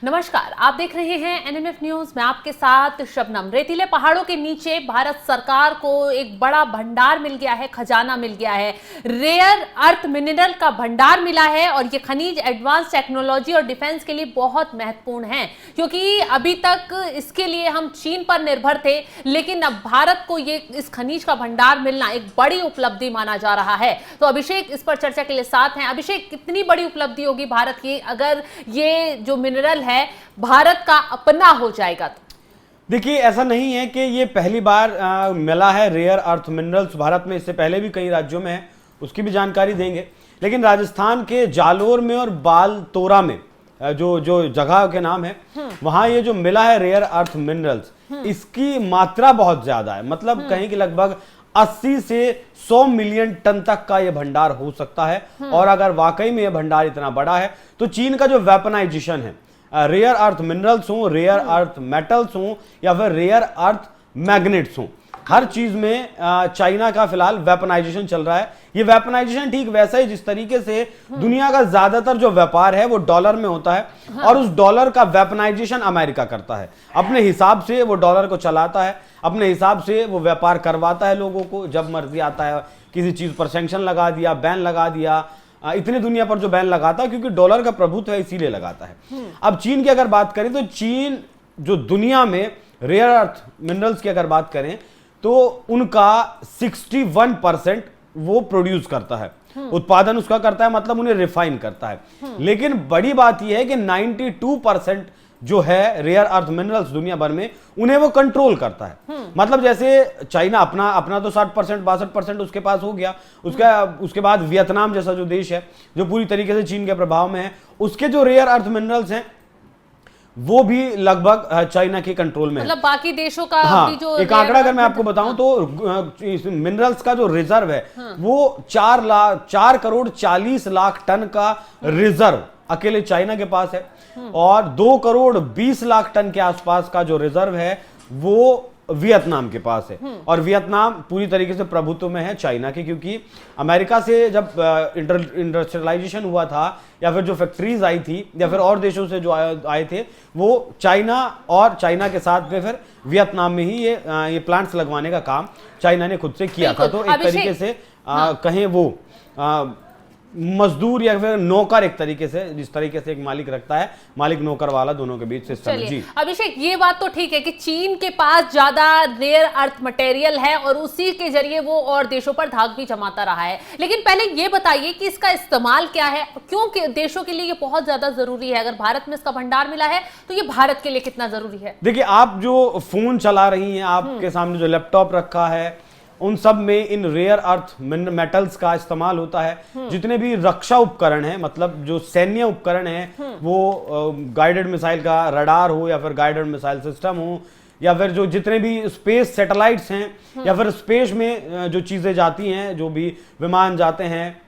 नमस्कार, आप देख रहे हैं एनएमएफ न्यूज। मैं आपके साथ शबनम। रेतीले पहाड़ों के नीचे भारत सरकार को एक बड़ा भंडार मिल गया है, खजाना मिल गया है। रेयर अर्थ मिनरल का भंडार मिला है और ये खनिज एडवांस टेक्नोलॉजी और डिफेंस के लिए बहुत महत्वपूर्ण है, क्योंकि अभी तक इसके लिए हम चीन पर निर्भर थे, लेकिन अब भारत को ये इस खनिज का भंडार मिलना एक बड़ी उपलब्धि माना जा रहा है। तो अभिषेक इस पर चर्चा के लिए साथ हैं। अभिषेक, कितनी बड़ी उपलब्धि होगी भारत की अगर ये जो मिनरल है भारत का अपना हो जाएगा? तो देखिए, ऐसा नहीं है कि ये पहली बार मिला है रेयर अर्थ मिनरल्स भारत में। इससे पहले भी कई राज्यों में है, उसकी भी जानकारी देंगे। लेकिन राजस्थान के जालोर में और बालतोरा में जो जगह के नाम है, वहां ये जो मिला है रेयर अर्थ मिनरल्स, इसकी मात्रा बहुत ज्यादा है। मतलब कहीं कि लगभग 80 से 100 मिलियन टन तक का यह भंडार हो सकता है। और अगर वाकई में यह भंडार इतना बड़ा है तो चीन का जो वेपनाइजेशन है, रेयर अर्थ मिनरल्स हो, रेयर अर्थ मेटल्स हो या फिर रेयर अर्थ मैग्नेट्स हो, हर चीज में चाइना का फिलहाल वेपनाइजेशन चल रहा है। ये वेपनाइजेशन ठीक वैसा ही जिस तरीके से दुनिया का ज्यादातर जो व्यापार है वो डॉलर में होता है, और उस डॉलर का वेपनाइजेशन अमेरिका करता है। अपने हिसाब से वो डॉलर को चलाता है, अपने हिसाब से वो व्यापार करवाता है लोगों को। जब मर्जी आता है किसी चीज पर सैंक्शन लगा दिया, बैन लगा दिया। इतने दुनिया पर जो बैन लगाता है क्योंकि डॉलर का प्रभुत्व है, इसीलिए लगाता है। अब चीन की अगर बात करें तो चीन जो दुनिया में रेयर अर्थ मिनरल्स की अगर बात करें तो उनका 61% वो प्रोड्यूस करता है, उत्पादन उसका करता है, मतलब उन्हें रिफाइन करता है। लेकिन बड़ी बात यह है कि 92% जो है रेयर अर्थ मिनरल्स दुनिया भर में, उन्हें वो कंट्रोल करता है। मतलब जैसे चाइना अपना तो 60% 62% उसके पास हो गया, उसके बाद वियतनाम जैसा जो देश है जो पूरी तरीके से चीन के प्रभाव में है, उसके जो रेयर अर्थ मिनरल्स हैं वो भी लगभग चाइना के कंट्रोल में। मतलब बाकी देशों का हाँ, जो एक आंकड़ा अगर मैं आपको बताऊं तो मिनरल्स का जो रिजर्व है वो 4 करोड़ 40 लाख टन का रिजर्व अकेले चाइना के पास है, और 2 करोड़ 20 लाख टन के आसपास का जो रिजर्व है वो वियतनाम के पास है। और वियतनाम पूरी तरीके से प्रभुत्व में है चाइना के, क्योंकि अमेरिका से जब इंडस्ट्रियलाइजेशन हुआ था या फिर जो फैक्ट्रीज आई थी या फिर और देशों से जो आए थे, वो चाइना और चाइना के साथ में फिर वियतनाम में ही ये प्लांट्स लगवाने का काम चाइना ने खुद से किया था। तो एक तरीके से कहें वो मजदूर या फिर नौकर, एक तरीके से जिस तरीके से एक मालिक रखता है, मालिक नौकर वाला दोनों के बीच सिस्टम है। जी अभिषेक, ये बात तो ठीक है कि चीन के पास ज्यादा रेयर अर्थ मटेरियल है और उसी के जरिए वो और देशों पर धाक भी जमाता रहा है। लेकिन पहले ये बताइए कि इसका इस्तेमाल क्या है, क्योंकि देशों के लिए ये बहुत ज्यादा जरूरी है। अगर भारत में इसका भंडार मिला है तो ये भारत के लिए कितना जरूरी है? देखिए, आप जो फोन चला रही हैं, आपके सामने जो लैपटॉप रखा है, उन सब में इन रेयर अर्थ मेटल्स का इस्तेमाल होता है। जितने भी रक्षा उपकरण हैं, मतलब जो सैन्य उपकरण हैं, वो गाइडेड मिसाइल का रडार हो या फिर गाइडेड मिसाइल सिस्टम हो, या फिर जो जितने भी स्पेस सैटेलाइट्स हैं या फिर स्पेस में जो चीजें जाती हैं, जो भी विमान जाते हैं,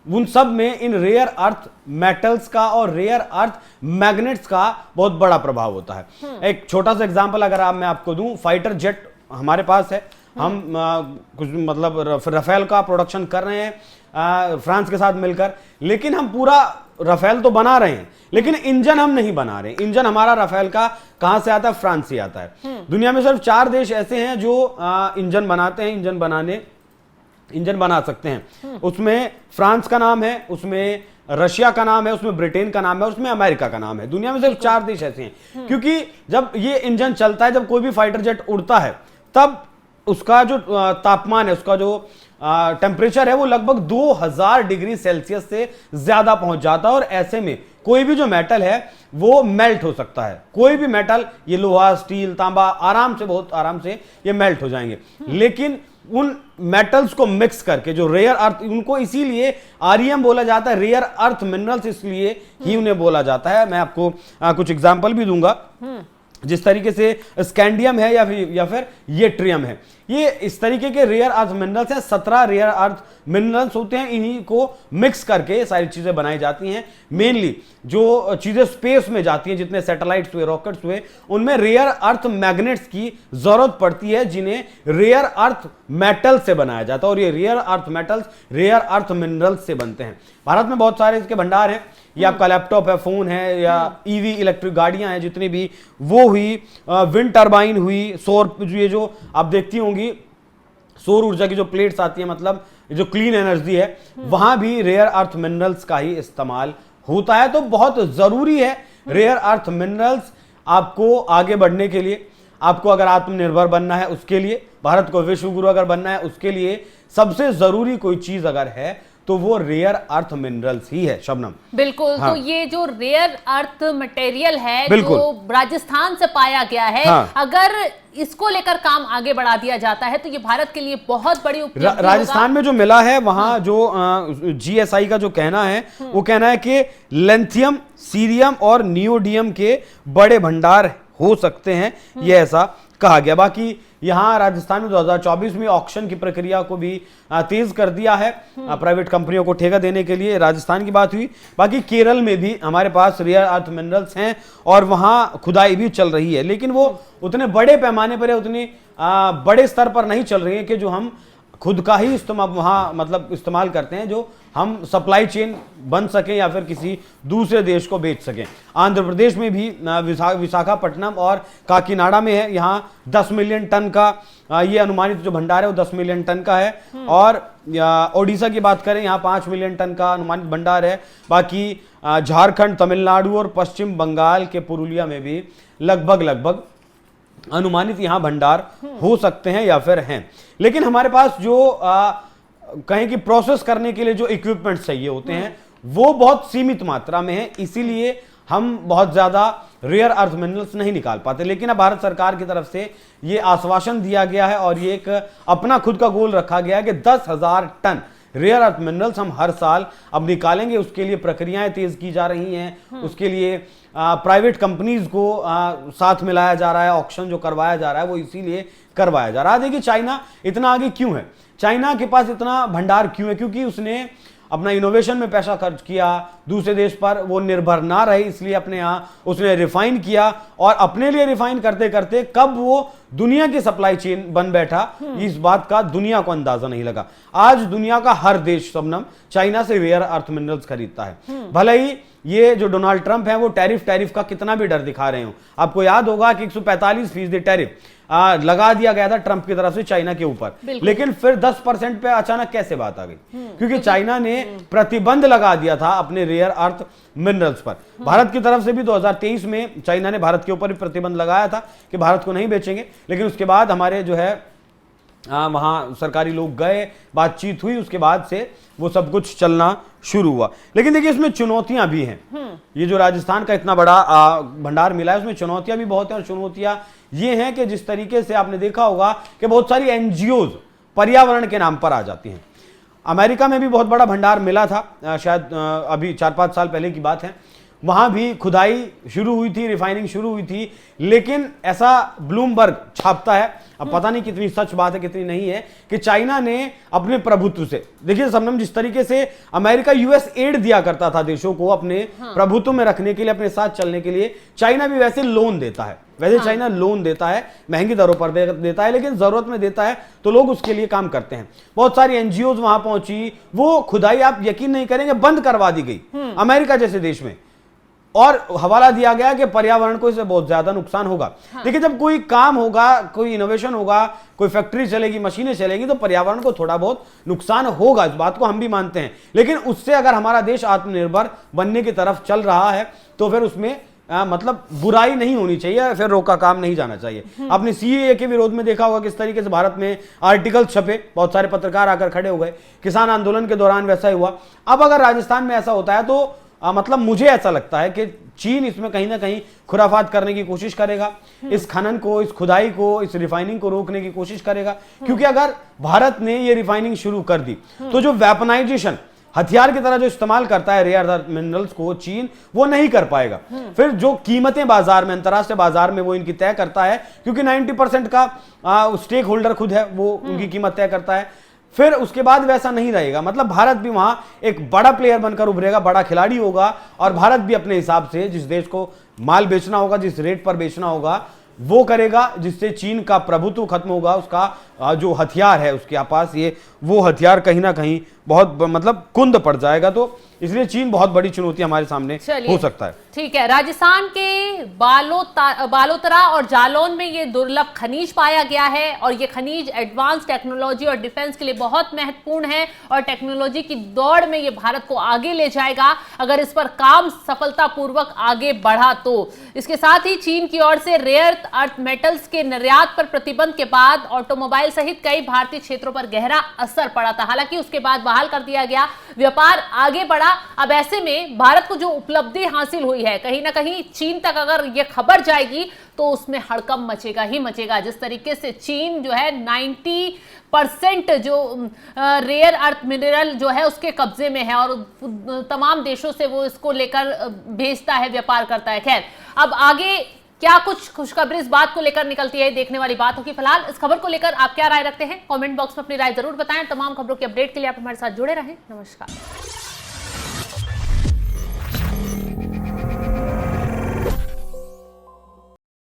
उन सब में इन रेयर अर्थ मेटल्स का और रेयर अर्थ मैग्नेट्स का बहुत बड़ा प्रभाव होता है। एक छोटा सा एग्जांपल अगर मैं आपको दूं, फाइटर जेट हमारे पास है, हम कुछ मतलब राफेल का प्रोडक्शन कर रहे हैं फ्रांस के साथ मिलकर, लेकिन हम पूरा राफेल तो बना रहे हैं लेकिन इंजन हम नहीं बना रहे। इंजन हमारा राफेल का कहां से आता है? फ्रांस से आता है। दुनिया में सिर्फ 4 देश ऐसे हैं जो इंजन बनाते हैं, इंजन बना सकते हैं। उसमें फ्रांस का नाम है, उसमें रशिया का नाम है, उसमें ब्रिटेन का नाम है, उसमें अमेरिका का नाम है। दुनिया में सिर्फ 4 देश ऐसे हैं, क्योंकि जब ये इंजन चलता है, जब कोई भी फाइटर जेट उड़ता है, तब उसका जो तापमान है, उसका जो टेम्परेचर है, वो लगभग 2000 डिग्री सेल्सियस से ज्यादा पहुंच जाता है। और ऐसे में कोई भी जो मेटल है वो मेल्ट हो सकता है। कोई भी मेटल, ये लोहा, स्टील, तांबा, बहुत आराम से ये मेल्ट हो जाएंगे। लेकिन उन मेटल्स को मिक्स करके जो रेयर अर्थ, उनको इसीलिए आरईएम बोला जाता है, रेयर अर्थ मिनरल्स इसलिए ही उन्हें बोला जाता है। मैं आपको कुछ एग्जांपल भी दूंगा। जिस तरीके से स्कैंडियम है या फिर येट्रियम है, ये इस तरीके के रेयर अर्थ मिनरल्स हैं। 17 रेयर अर्थ मिनरल्स होते हैं, इन्हीं को मिक्स करके सारी चीजें बनाई जाती हैं। मेनली जो चीजें स्पेस में जाती हैं, जितने सैटेलाइट्स हुए, रॉकेट्स हुए, उनमें रेयर अर्थ मैग्नेट्स की जरूरत पड़ती है, जिन्हें रेयर अर्थ मेटल से बनाया जाता है। और ये rare earth metals rare earth minerals से बनते हैं। भारत में बहुत सारे इसके भंडार हैं। ये आपका लैपटॉप है, फोन है, या ईवी इलेक्ट्रिक गाड़ियां हैं जितनी भी, वो हुई, विंड टरबाइन हुई, सौर, ये जो आप देखती होंगी सौर ऊर्जा की जो प्लेट्स आती है, मतलब जो क्लीन एनर्जी है, वहां भी रेयर अर्थ मिनरल्स का ही इस्तेमाल होता है। तो बहुत जरूरी है रेयर अर्थ मिनरल्स आपको आगे बढ़ने के लिए, आपको अगर आत्मनिर्भर बनना है उसके लिए, भारत को विश्व गुरु अगर बनना है उसके लिए, सबसे जरूरी कोई चीज अगर है तो वो रेयर अर्थ मिनरल्स ही है शबनम। बिल्कुल। हाँ। तो ये जो रेयर अर्थ मटेरियल है बिल्कुल। जो राजस्थान से पाया गया है, हाँ। अगर इसको लेकर काम आगे बढ़ा दिया जाता है तो ये भारत के लिए बहुत बड़ी उपलब्धि राजस्थान में जो मिला है वहां जो जीएसआई का जो कहना है, वो कहना है कि लिथियम, सीरियम और नियोडियम के बड़े भंडार हो सकते हैं, ये ऐसा कहा गया। बाकी यहां राजस्थान में 2024 में ऑक्शन की प्रक्रिया को भी तेज कर दिया है, प्राइवेट कंपनियों को ठेका देने के लिए। राजस्थान की बात हुई। बाकी केरल में भी हमारे पास रेयर अर्थ मिनरल्स हैं और वहां खुदाई भी चल रही है, लेकिन वो उतने बड़े पैमाने पर है, उतनी बड़े स्तर पर नहीं चल रही है कि जो हम खुद का ही इस्तेमाल वहां मतलब इस्तेमाल करते हैं, जो हम सप्लाई चेन बन सके या फिर किसी दूसरे देश को बेच सकें। आंध्र प्रदेश में भी विशाखापट्टनम और काकीनाडा में है, यहाँ 10 मिलियन टन का ये अनुमानित जो भंडार है वो 10 मिलियन टन का है। और ओडिशा की बात करें, यहाँ 5 मिलियन टन का अनुमानित भंडार है। बाकी झारखंड, तमिलनाडु और पश्चिम बंगाल के पुरुलिया में भी लगभग अनुमानित यहां भंडार हो सकते हैं या फिर हैं। लेकिन हमारे पास जो कहें कि प्रोसेस करने के लिए जो इक्विपमेंट्स चाहिए होते हैं वो बहुत सीमित मात्रा में है, इसीलिए हम बहुत ज्यादा रेयर अर्थ मिनरल्स नहीं निकाल पाते। लेकिन अब भारत सरकार की तरफ से ये आश्वासन दिया गया है और ये एक अपना खुद का गोल रखा गया है कि 10,000 टन रेयर अर्थ मिनरल्स हम हर साल अब निकालेंगे। उसके लिए प्रक्रियाएं तेज की जा रही हैं, उसके लिए प्राइवेट कंपनीज को साथ मिलाया जा रहा है, ऑक्शन जो करवाया जा रहा है वो इसीलिए करवाया जा रहा है। देखिए चाइना इतना आगे क्यों है, चाइना के पास इतना भंडार क्यों है, क्योंकि उसने अपना इनोवेशन में पैसा खर्च किया, दूसरे देश पर वो निर्भर ना रहे, इसलिए अपने यहाँ उसने रिफाइन किया और अपने लिए रिफाइन करते करते कब वो दुनिया की सप्लाई चेन बन बैठा, इस बात का दुनिया को अंदाजा नहीं लगा। आज दुनिया का हर देश शबनम चाइना से रेयर अर्थ मिनरल्स खरीदता है। भले ही ये जो डोनाल्ड ट्रंप है वो टैरिफ का कितना भी डर दिखा रहे हो। आपको याद होगा कि 145% टैरिफ लगा दिया गया था ट्रंप की तरफ से चाइना के ऊपर, लेकिन फिर 10% पे अचानक कैसे बात आ गई, क्योंकि चाइना ने प्रतिबंध लगा दिया था अपने रेयर अर्थ मिनरल्स पर। भारत की तरफ से भी 2023 में चाइना ने भारत के ऊपर भी प्रतिबंध लगाया था कि भारत को नहीं बेचेंगे, लेकिन उसके बाद हमारे जो है वहां सरकारी लोग गए, बातचीत हुई, उसके बाद से वो सब कुछ चलना शुरू हुआ। लेकिन देखिए इसमें चुनौतियां भी हैं। ये जो राजस्थान का इतना बड़ा भंडार मिला है उसमें चुनौतियां भी बहुत हैं, और चुनौतियां ये हैं कि जिस तरीके से आपने देखा होगा कि बहुत सारी एनजीओज पर्यावरण के नाम पर आ जाती हैं। अमेरिका में भी बहुत बड़ा भंडार मिला था, शायद अभी 4-5 साल पहले की बात है, वहां भी खुदाई शुरू हुई थी, रिफाइनिंग शुरू हुई थी, लेकिन ऐसा ब्लूमबर्ग छापता है, अब पता नहीं कितनी सच बात है कितनी नहीं है, कि चाइना ने अपने प्रभुत्व से, देखिए सबनम, जिस तरीके से अमेरिका यूएस एड दिया करता था देशों को अपने प्रभुत्व में रखने के लिए, अपने साथ चलने के लिए, चाइना भी वैसे लोन देता है। वैसे चाइना लोन देता है, महंगी दरों पर देता है, लेकिन जरूरत में देता है तो लोग उसके लिए काम करते हैं। बहुत सारी एनजीओज वहां पहुंची, वो खुदाई आप यकीन नहीं करेंगे बंद करवा दी गई अमेरिका जैसे देश में, और हवाला दिया गया कि पर्यावरण को इससे बहुत ज्यादा नुकसान होगा। देखिए जब कोई काम होगा, कोई इनोवेशन होगा, कोई फैक्ट्री चलेगी, मशीनें चलेगी, तो पर्यावरण को थोड़ा बहुत नुकसान होगा, इस बात को हम भी मानते हैं। लेकिन उससे अगर हमारा देश आत्मनिर्भर बनने की तरफ चल रहा है तो फिर उसमें मतलब बुराई नहीं होनी चाहिए, फिर रोका काम नहीं जाना चाहिए। आपने सीएए के विरोध में देखा होगा किस तरीके से भारत में आर्टिकल छपे, बहुत सारे पत्रकार आकर खड़े हो गए, किसान आंदोलन के दौरान वैसा ही हुआ। अब अगर राजस्थान में ऐसा होता है तो मतलब मुझे ऐसा लगता है कि चीन इसमें कहीं ना कहीं खुराफात करने की कोशिश करेगा, इस खनन को, इस खुदाई को, इस रिफाइनिंग को रोकने की कोशिश करेगा। क्योंकि अगर भारत ने ये रिफाइनिंग शुरू कर दी तो जो वेपनाइजेशन हथियार की तरह जो इस्तेमाल करता है रेयर अर्थ मिनरल्स को चीन, वो नहीं कर पाएगा। फिर जो कीमतें बाजार में, अंतरराष्ट्रीय बाजार में वो इनकी तय करता है, क्योंकि 90% का स्टेक होल्डर खुद है, वो उनकी कीमत तय करता है। फिर उसके बाद वैसा नहीं रहेगा, मतलब भारत भी वहां एक बड़ा प्लेयर बनकर उभरेगा, बड़ा खिलाड़ी होगा, और भारत भी अपने हिसाब से जिस देश को माल बेचना होगा, जिस रेट पर बेचना होगा वो करेगा, जिससे चीन का प्रभुत्व खत्म होगा, उसका जो हथियार है उसके पास, ये वो हथियार कहीं ना कहीं बहुत मतलब कुंद पड़ जाएगा। तो इसलिए चीन बहुत बड़ी चुनौती हमारे सामने हो सकता है। ठीक है, राजस्थान के बालोतरा और जालौन में ये दुर्लभ खनिज पाया गया है, और ये खनिज एडवांस टेक्नोलॉजी और डिफेंस के लिए बहुत महत्वपूर्ण है, और टेक्नोलॉजी की दौड़ में ये भारत को आगे ले जाएगा अगर इस पर काम सफलतापूर्वक आगे बढ़ा तो। इसके साथ ही चीन की ओर से रेयर अर्थ मेटल्स के निर्यात पर प्रतिबंध के बाद ऑटोमोबाइल सहित कई भारतीय क्षेत्रों पर गहरा असर पड़ा था। हालांकि उसके बाद बहाल कर दिया गया, व्यापार आगे बढ़ा। अब ऐसे में भारत को जो उपलब्धि हासिल हुई है, कहीं ना कहीं चीन तक अगर यह खबर जाएगी तो उसमें हड़कंप मचेगा ही मचेगा। जिस तरीके से चीन जो है 90% जो रेयर अर्थ मिनरल जो है उसके कब्जे में है, और तमाम देशों से वो इसको लेकर भेजता है, व्यापार करता है। खैर, अब आगे क्या कुछ खुशखबरी इस बात को लेकर निकलती है, देखने वाली बात होगी। फिलहाल इस खबर को लेकर आप क्या राय रखते हैं, कमेंट बॉक्स में अपनी राय जरूर बताएं। तमाम खबरों की अपडेट के लिए आप हमारे साथ जुड़े रहें। नमस्कार।